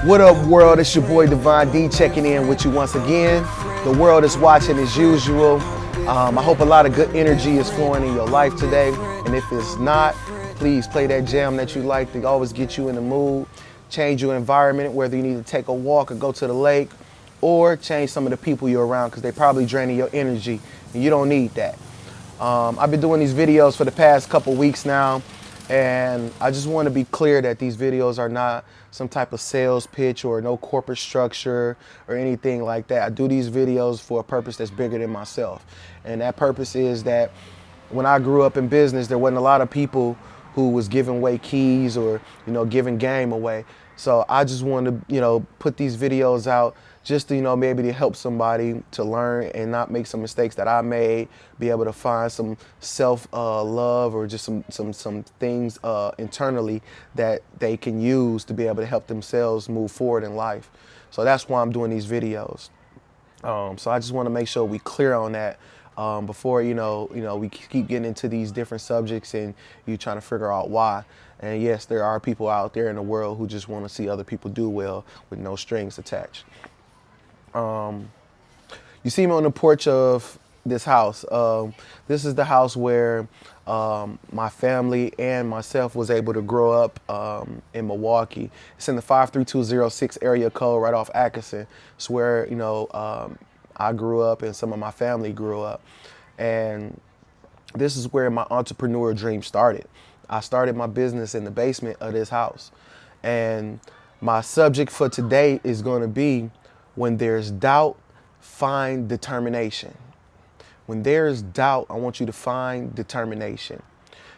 What up, world? It's your boy Divine D checking in with you once again. The world is watching as usual. I hope a lot of good energy is flowing in your life today. And if it's not, please play that jam that you like to always get you in the mood. Change your environment, whether you need to take a walk or go to the lake, or change some of the people you're around because they're probably draining your energy and you don't need that. I've been doing these videos for the past couple weeks now, and I just want to be clear that these videos are not some type of sales pitch or no corporate structure or anything like that. I do these videos for a purpose that's bigger than myself. And that purpose is that when I grew up in business, there wasn't a lot of people who was giving away keys or, giving game away. So I just want to, put these videos out just to, maybe to help somebody to learn and not make some mistakes that I made, be able to find some self-love or just some things internally that they can use to be able to help themselves move forward in life. So that's why I'm doing these videos. So I just want to make sure we clear on that before, we keep getting into these different subjects and you trying to figure out why. And yes, there are people out there in the world who just want to see other people do well with no strings attached. You see me on the porch of this house. This is the house where my family and myself was able to grow up in Milwaukee. It's in the 53206 area code right off Atkinson. It's where, I grew up and some of my family grew up. And this is where my entrepreneur dream started. I started my business in the basement of this house. And my subject for today is going to be, when there's doubt, find determination. When there's doubt, I want you to find determination.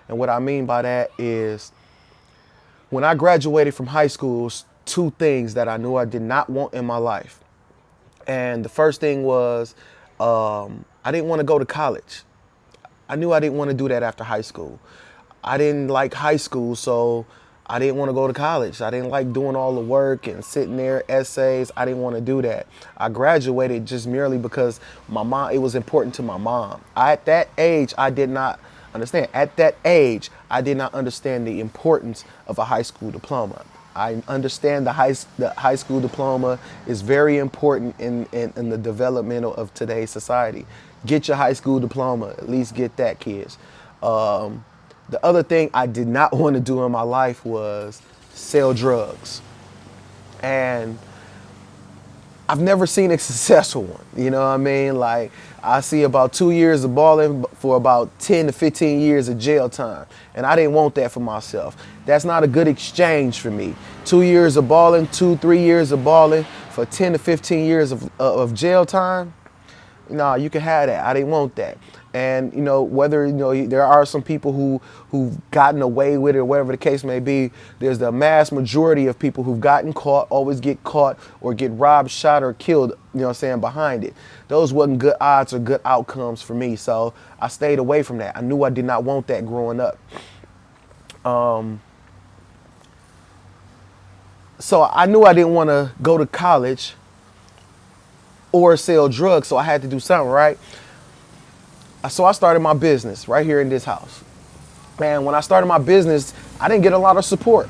And what I mean by that is, when I graduated from high school, two things that I knew I did not want in my life. And the first thing was, I didn't want to go to college. I knew I didn't want to do that after high school. I didn't like high school, so I didn't want to go to college. I didn't like doing all the work and sitting there, essays. I didn't want to do that. I graduated just merely because my mom, it was important to my mom. At that age, I did not understand. At that age, I did not understand the importance of a high school diploma. I understand the high school diploma is very important in the development of today's society. Get your high school diploma, at least get that, kids. The other thing I did not want to do in my life was sell drugs. And I've never seen a successful one. You know what I mean? Like, I see about 2 years of balling for about 10 to 15 years of jail time. And I didn't want that for myself. That's not a good exchange for me. 2 years of balling, 3 years of balling for 10 to 15 years of jail time. No, you can have that. I didn't want that. And, whether, there are some people who've gotten away with it or whatever the case may be, there's the mass majority of people who've gotten caught, always get caught or get robbed, shot or killed, behind it. Those wasn't good odds or good outcomes for me. So I stayed away from that. I knew I did not want that growing up. So I knew I didn't want to go to college or sell drugs, so I had to do something, right? So I started my business right here in this house. And when I started my business, I didn't get a lot of support.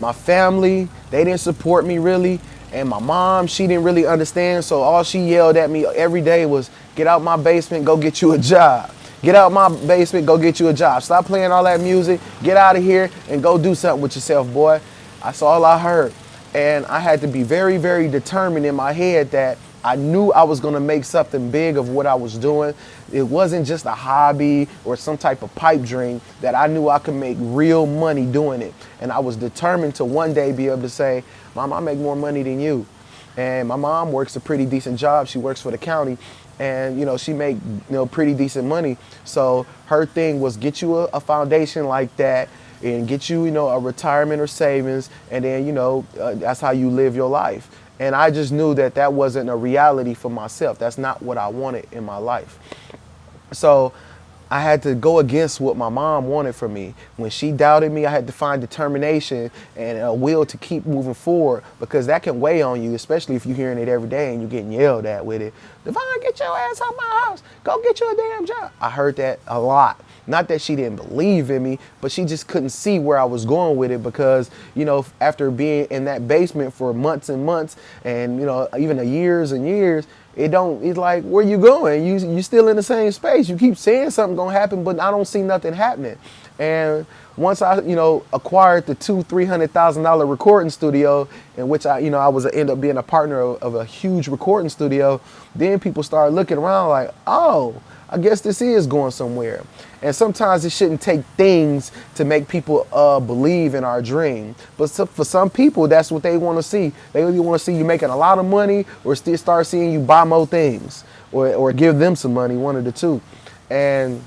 My family, they didn't support me really. And my mom, she didn't really understand. So all she yelled at me every day was, get out my basement, go get you a job. Get out my basement, go get you a job. Stop playing all that music. Get out of here and go do something with yourself, boy. That's all I heard. And I had to be very, very determined in my head that I knew I was going to make something big of what I was doing. It wasn't just a hobby or some type of pipe dream, that I knew I could make real money doing it. And I was determined to one day be able to say, Mom, I make more money than you. And my mom works a pretty decent job. She works for the county and, she make, pretty decent money. So her thing was get you a foundation like that and get you, a retirement or savings. And then, that's how you live your life. And I just knew that that wasn't a reality for myself. That's not what I wanted in my life. So I had to go against what my mom wanted from me. When she doubted me, I had to find determination and a will to keep moving forward, because that can weigh on you, especially if you're hearing it every day and you're getting yelled at with it. Devon, get your ass out my house. Go get you a damn job. I heard that a lot. Not that she didn't believe in me, but she just couldn't see where I was going with it, because, you know, after being in that basement for months and months and, you know, even years and years, it's like, where you going? You still in the same space. You keep saying something gonna happen, but I don't see nothing happening. And once I, you know, acquired the $200,000-$300,000 recording studio, in which I, you know, I was end up being a partner of a huge recording studio, then people started looking around like, oh, I guess this is going somewhere. And sometimes it shouldn't take things to make people believe in our dream. But for some people, that's what they want to see. They really want to see you making a lot of money, or still start seeing you buy more things, or give them some money, one of the two. And,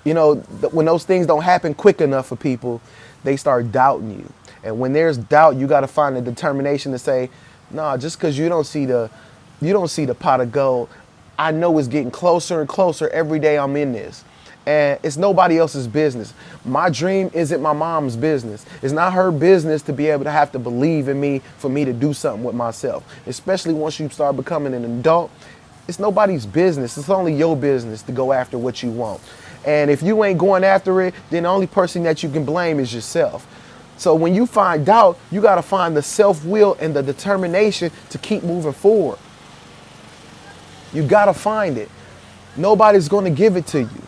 you know, when those things don't happen quick enough for people, they start doubting you. And when there's doubt, you got to find the determination to say, nah, just because you don't see the pot of gold, I know it's getting closer and closer every day I'm in this. And it's nobody else's business. My dream isn't my mom's business. It's not her business to be able to have to believe in me for me to do something with myself. Especially once you start becoming an adult, it's nobody's business. It's only your business to go after what you want. And if you ain't going after it, then the only person that you can blame is yourself. So when you find doubt, you got to find the self-will and the determination to keep moving forward. You gotta find it. Nobody's gonna give it to you.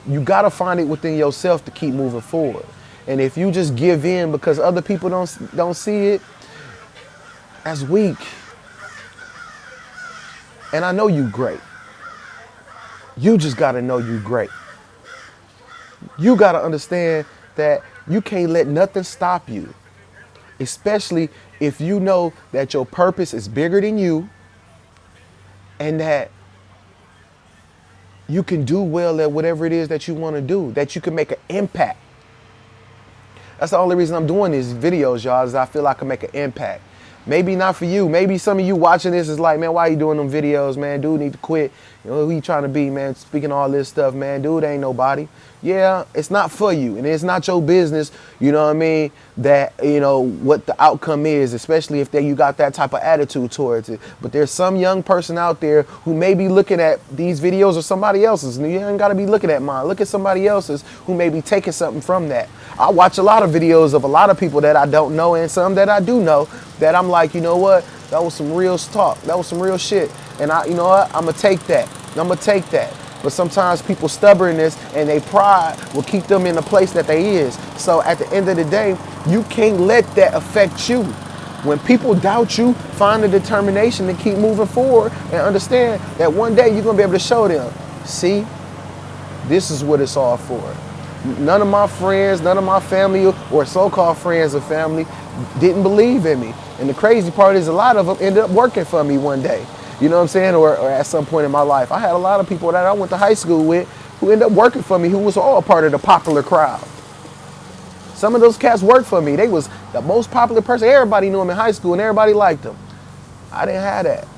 You gotta find it within yourself to keep moving forward. And if you just give in because other people don't see it, that's weak. And I know you great. You just gotta know you great. You gotta understand that you can't let nothing stop you. Especially if you know that your purpose is bigger than you, and that you can do well at whatever it is that you want to do, that you can make an impact. That's the only reason I'm doing these videos, y'all, is I feel I can make an impact. Maybe not for you. Maybe some of you watching this is like, man, why are you doing them videos, man? Dude need to quit. You know, who you trying to be, man? Speaking all this stuff, man. Dude ain't nobody. Yeah, it's not for you, and it's not your business, you know what I mean, that, you know, what the outcome is, especially if you got that type of attitude towards it. But there's some young person out there who may be looking at these videos or somebody else's, and you ain't got to be looking at mine. Look at somebody else's who may be taking something from that. I watch a lot of videos of a lot of people that I don't know, and some that I do know, that I'm like, you know what, that was some real talk, that was some real shit, and you know what, I'm gonna take that. But sometimes people's stubbornness and their pride will keep them in the place that they is. So at the end of the day, you can't let that affect you. When people doubt you, find the determination to keep moving forward and understand that one day you're gonna be able to show them, see, this is what it's all for. None of my friends, none of my family or so-called friends or family didn't believe in me. And the crazy part is a lot of them ended up working for me one day. You know what I'm saying? Or at some point in my life. I had a lot of people that I went to high school with who ended up working for me, who was all part of the popular crowd. Some of those cats worked for me. They was the most popular person. Everybody knew them in high school and everybody liked them. I didn't have that.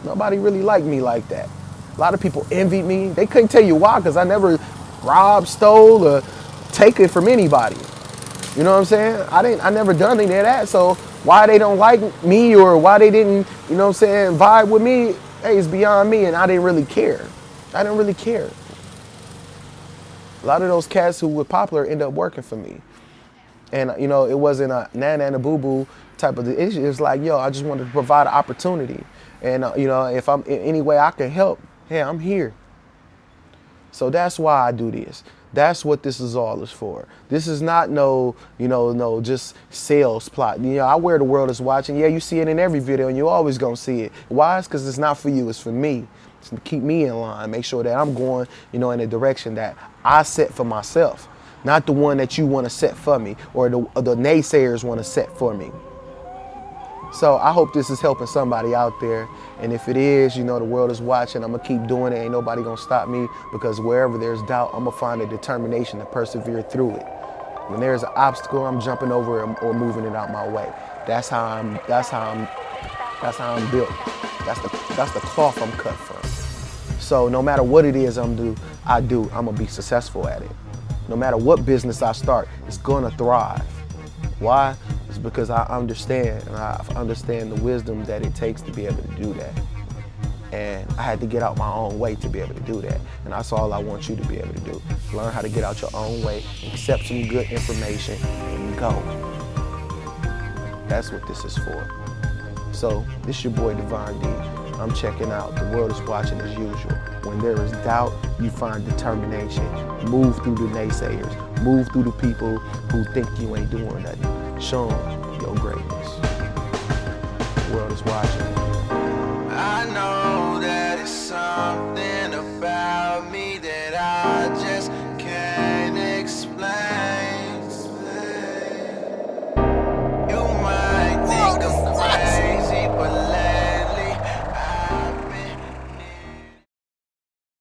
Nobody really liked me like that. A lot of people envied me. They couldn't tell you why, because I never robbed, stole, or taken from anybody. You know what I'm saying? I never done any of that. So why they don't like me, or why they didn't, you know what I'm saying, vibe with me, hey, it's beyond me, and I didn't really care. I didn't really care. A lot of those cats who were popular ended up working for me. And, you know, it wasn't a nana and a boo-boo type of issue. It was like, yo, I just wanted to provide an opportunity. And, you know, if I'm in any way I can help, hey, I'm here. So that's why I do this. That's what this is all is for. This is not no just sales plot. You know, I wear the world is watching. Yeah, you see it in every video, and you're always gonna see it. Why? It's because it's not for you. It's for me. It's to keep me in line. Make sure that I'm going, you know, in a direction that I set for myself, not the one that you want to set for me, or the naysayers want to set for me. So I hope this is helping somebody out there. And if it is, you know, the world is watching. I'm going to keep doing it. Ain't nobody going to stop me, because wherever there's doubt, I'm going to find a determination to persevere through it. When there's an obstacle, I'm jumping over it or moving it out my way. That's how I'm built. That's the cloth I'm cut from. So no matter what it is I'm gonna be successful at it. No matter what business I start, it's gonna thrive. Why? It's because I understand, and I understand the wisdom that it takes to be able to do that. And I had to get out my own way to be able to do that. And that's all I want you to be able to do. Learn how to get out your own way, accept some good information, and go. That's what this is for. So, this your boy Divine D. I'm checking out. The world is watching as usual. When there is doubt, you find determination. Move through the naysayers. Move through the people who think you ain't doing nothing. Show them your greatness. The world is watching.